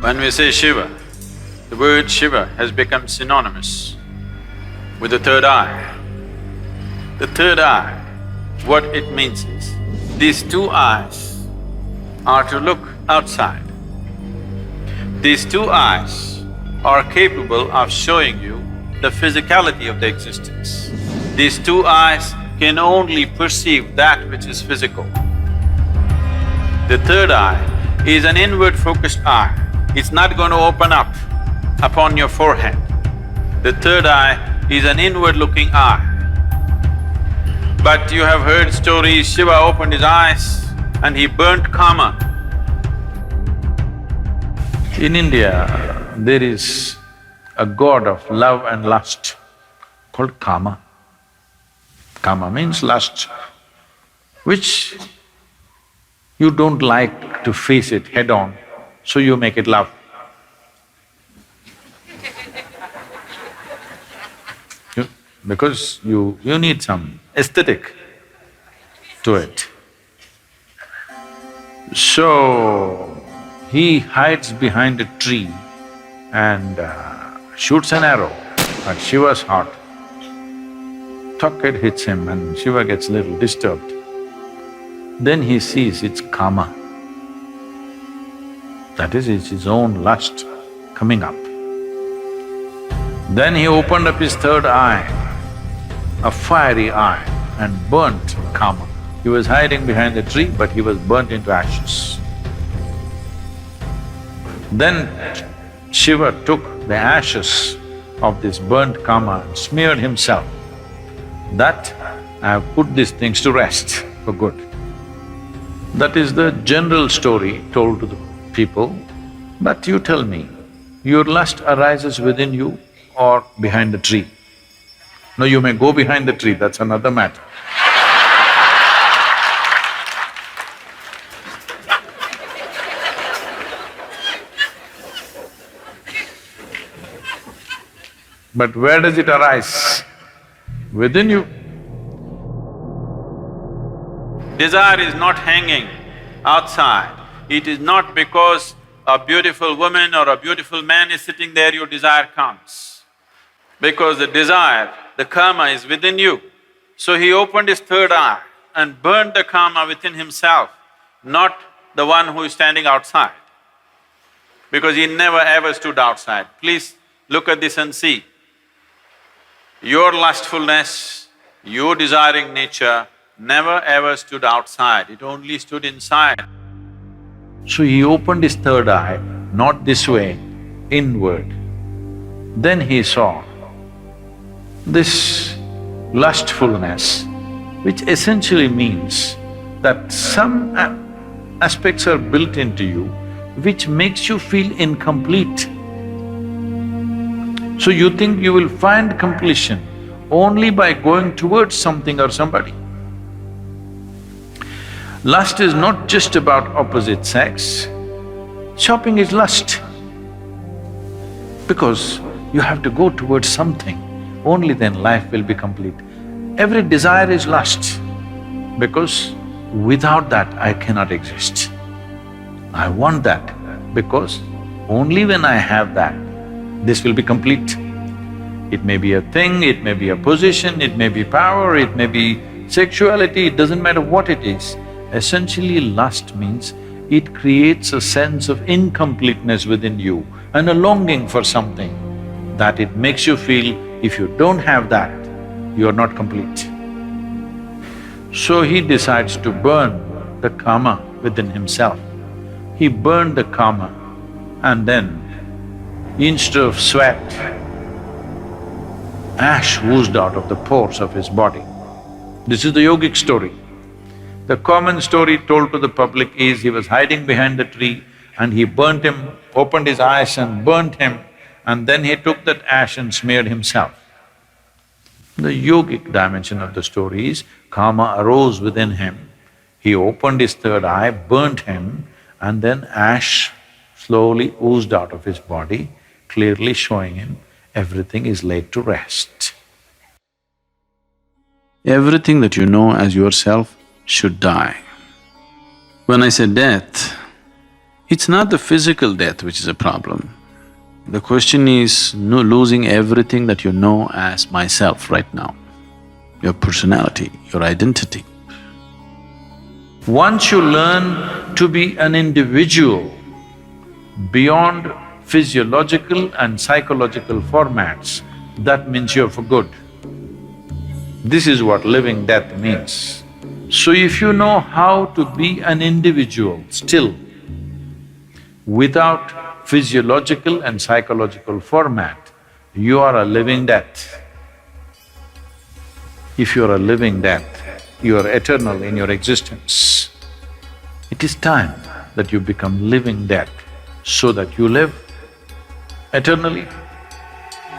When we say Shiva, the word Shiva has become synonymous with the third eye. The third eye, what it means is, these two eyes are to look outside. These two eyes are capable of showing you the physicality of the existence. These two eyes can only perceive that which is physical. The third eye is an inward-focused eye. It's not going to open up upon your forehead. The third eye is an inward-looking eye. But you have heard stories, Shiva opened his eyes and he burnt Kama. In India, there is a god of love and lust called Kama. Kama means lust, which you don't like to face it head-on, so you make it love. Because you need some aesthetic to it. So, he hides behind a tree and shoots an arrow at Shiva's heart. Tuck, it hits him and Shiva gets a little disturbed. Then he sees it's Kama. That is, it's his own lust coming up. Then he opened up his third eye, a fiery eye, and burnt Kama. He was hiding behind the tree, but he was burnt into ashes. Then Shiva took the ashes of this burnt Kama and smeared himself. That I have put these things to rest for good. That is the general story told to the people. But you tell me, your lust arises within you or behind the tree? No, you may go behind the tree, that's another matter. But where does it arise? Within you. Desire is not hanging outside. It is not because a beautiful woman or a beautiful man is sitting there, your desire comes. Because the desire, the karma is within you. So he opened his third eye and burned the karma within himself, not the one who is standing outside. Because he never ever stood outside. Please look at this and see. Your lustfulness, your desiring nature never ever stood outside, it only stood inside. So he opened his third eye, not this way, inward. Then he saw this lustfulness, which essentially means that some aspects are built into you which makes you feel incomplete. So you think you will find completion only by going towards something or somebody. Lust is not just about opposite sex. Shopping is lust. Because you have to go towards something, only then life will be complete. Every desire is lust, because without that I cannot exist. I want that, because only when I have that, this will be complete. It may be a thing, it may be a position, it may be power, it may be sexuality, it doesn't matter what it is. Essentially, lust means it creates a sense of incompleteness within you and a longing for something that it makes you feel if you don't have that, you are not complete. So he decides to burn the Kama within himself. He burned the Kama and then instead of sweat, ash oozed out of the pores of his body. This is the yogic story. The common story told to the public is he was hiding behind the tree and he burnt him, opened his eyes and burnt him, and then he took that ash and smeared himself. The yogic dimension of the story is Kama arose within him, he opened his third eye, burnt him, and then ash slowly oozed out of his body, clearly showing him everything is laid to rest. Everything that you know as yourself should die. When I say death, It's not the physical death which is a problem. The question is losing everything that you know as myself right now, your personality, your identity. Once you learn to be an individual beyond physiological and psychological formats, that means you're for good. This is what living death means. So if you know how to be an individual still, without physiological and psychological format, you are a living death. If you are a living death, you are eternal in your existence. It is time that you become living death so that you live eternally.